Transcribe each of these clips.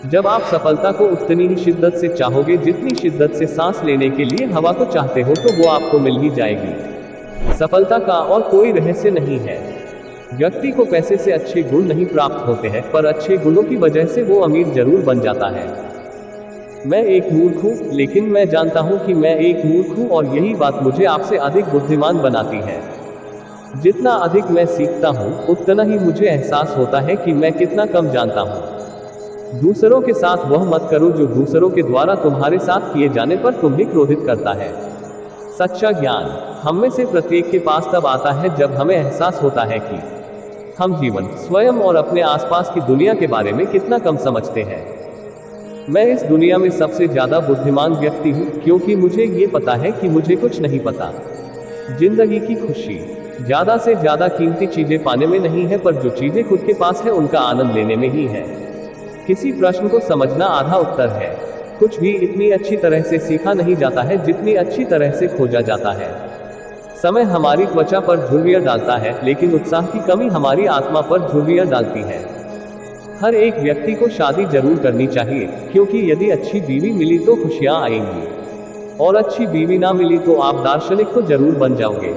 जब आप सफलता को उतनी ही शिद्दत से चाहोगे जितनी शिद्दत से सांस लेने के लिए हवा को चाहते हो, तो वो आपको मिल ही जाएगी। सफलता का और कोई रहस्य नहीं है। व्यक्ति को पैसे से अच्छे गुण नहीं प्राप्त होते हैं, पर अच्छे गुणों की वजह से वो अमीर जरूर बन जाता है। मैं एक मूर्ख हूँ, लेकिन मैं जानता हूँ कि मैं एक मूर्ख हूँ, और यही बात मुझे आपसे अधिक बुद्धिमान बनाती है। जितना अधिक मैं सीखता हूँ, उतना ही मुझे एहसास होता है कि मैं कितना कम जानता हूँ। दूसरों के साथ वह मत करो जो दूसरों के द्वारा तुम्हारे साथ किए जाने पर तुम्हें क्रोधित करता है। सच्चा ज्ञान हम में से प्रत्येक के पास तब आता है जब हमें एहसास होता है कि हम जीवन, स्वयं और अपने आसपास की दुनिया के बारे में कितना कम समझते हैं। मैं इस दुनिया में सबसे ज्यादा बुद्धिमान व्यक्ति हूँ, क्योंकि मुझे ये पता है कि मुझे कुछ नहीं पता। जिंदगी की खुशी ज्यादा से ज्यादा कीमती चीजें पाने में नहीं है, पर जो चीजें खुद के पास है उनका आनंद लेने में ही है। किसी प्रश्न को समझना आधा उत्तर है। कुछ भी इतनी अच्छी तरह से सीखा नहीं जाता है जितनी अच्छी तरह से खोजा जाता है। समय हमारी त्वचा पर झुर्रियां डालता है, लेकिन उत्साह की कमी हमारी आत्मा पर झुर्रियां डालती है। हर एक व्यक्ति को शादी जरूर करनी चाहिए, क्योंकि यदि अच्छी बीवी मिली तो खुशियां आएंगी, और अच्छी बीवी ना मिली तो आप दार्शनिक तो जरूर बन जाओगे।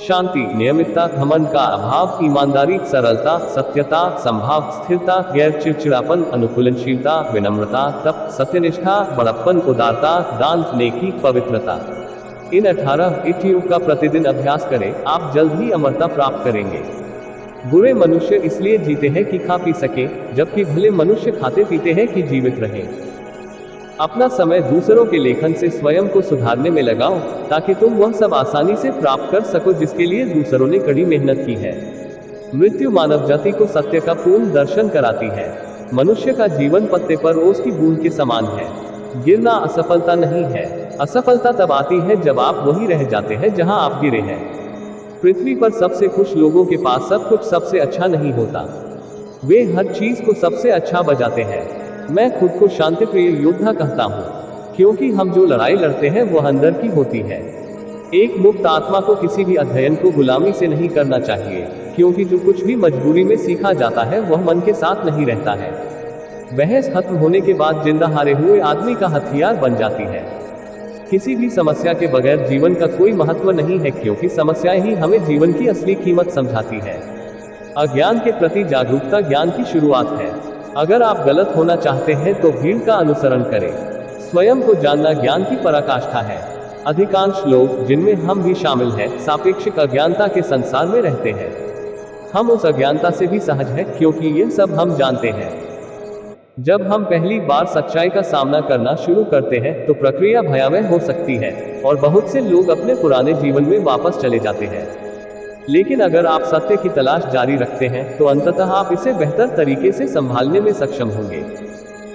शांति, नियमितता, घमंड का अभाव, ईमानदारी, सरलता, सत्यता, संभाव, स्थिरता, गैर चिड़चिड़ापन, अनुकूलनशीलता, विनम्रता, तप, सत्यनिष्ठा, बड़प्पन, उदारता, दान, नेकी, पवित्रता। इन 18 इट्टियों का प्रतिदिन अभ्यास करें, आप जल्द ही अमरता प्राप्त करेंगे। बुरे मनुष्य इसलिए जीते हैं कि खा पी सके, जबकि भले मनुष्य खाते पीते हैं कि जीवित रहें। अपना समय दूसरों के लेखन से स्वयं को सुधारने में लगाओ, ताकि तुम वह सब आसानी से प्राप्त कर सको जिसके लिए दूसरों ने कड़ी मेहनत की है। मृत्यु मानव जाति को सत्य का पूर्ण दर्शन कराती है। मनुष्य का जीवन पत्ते पर ओस की बूंद के समान है। गिरना असफलता नहीं है। असफलता तब आती है जब आप वहीं रह जाते हैं जहां आप गिरे हैं। पृथ्वी पर सबसे खुश लोगों के पास सब कुछ सबसे अच्छा नहीं होता। वे हर चीज को सबसे अच्छा बजाते हैं। मैं खुद को शांतिप्रिय योद्धा कहता हूँ, क्योंकि हम जो लड़ाई लड़ते हैं वह अंदर की होती है। एक मुक्त आत्मा को किसी भी अध्ययन को गुलामी से नहीं करना चाहिए, क्योंकि जो कुछ भी मजबूरी में सीखा जाता है वह मन के साथ नहीं रहता है। बहस खत्म होने के बाद जिंदा हारे हुए आदमी का हथियार बन जाती है। किसी भी समस्या के बगैर जीवन का कोई महत्व नहीं है, क्योंकि समस्याएं ही हमें जीवन की असली कीमत समझाती है। अज्ञान के प्रति जागरूकता ज्ञान की शुरुआत है। अगर आप गलत होना चाहते हैं तो भीड़ का अनुसरण करें। स्वयं को जानना ज्ञान की पराकाष्ठा है। अधिकांश लोग, जिनमें हम भी शामिल हैं, सापेक्षिक अज्ञानता के संसार में रहते हैं। हम उस अज्ञानता से भी सहज हैं, क्योंकि यह सब हम जानते हैं। जब हम पहली बार सच्चाई का सामना करना शुरू करते हैं तो प्रक्रिया भयावह हो सकती है, और बहुत से लोग अपने पुराने जीवन में वापस चले जाते हैं। लेकिन अगर आप सत्य की तलाश जारी रखते हैं तो अंततः आप इसे बेहतर तरीके से संभालने में सक्षम होंगे।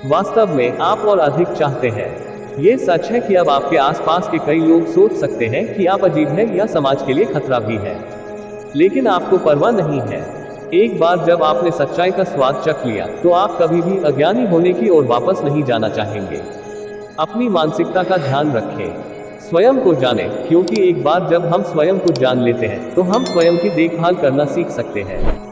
वास्तव में आप और अधिक चाहते हैं। ये सच है कि अब आपके आसपास के कई लोग सोच सकते हैं कि आप अजीब हैं या समाज के लिए खतरा भी है, लेकिन आपको परवाह नहीं है। एक बार जब आपने सच्चाई का स्वाद चख लिया तो आप कभी भी अज्ञानी होने की ओर वापस नहीं जाना चाहेंगे। अपनी मानसिकता का ध्यान रखें। स्वयं को जानें, क्योंकि एक बार जब हम स्वयं को जान लेते हैं तो हम स्वयं की देखभाल करना सीख सकते हैं।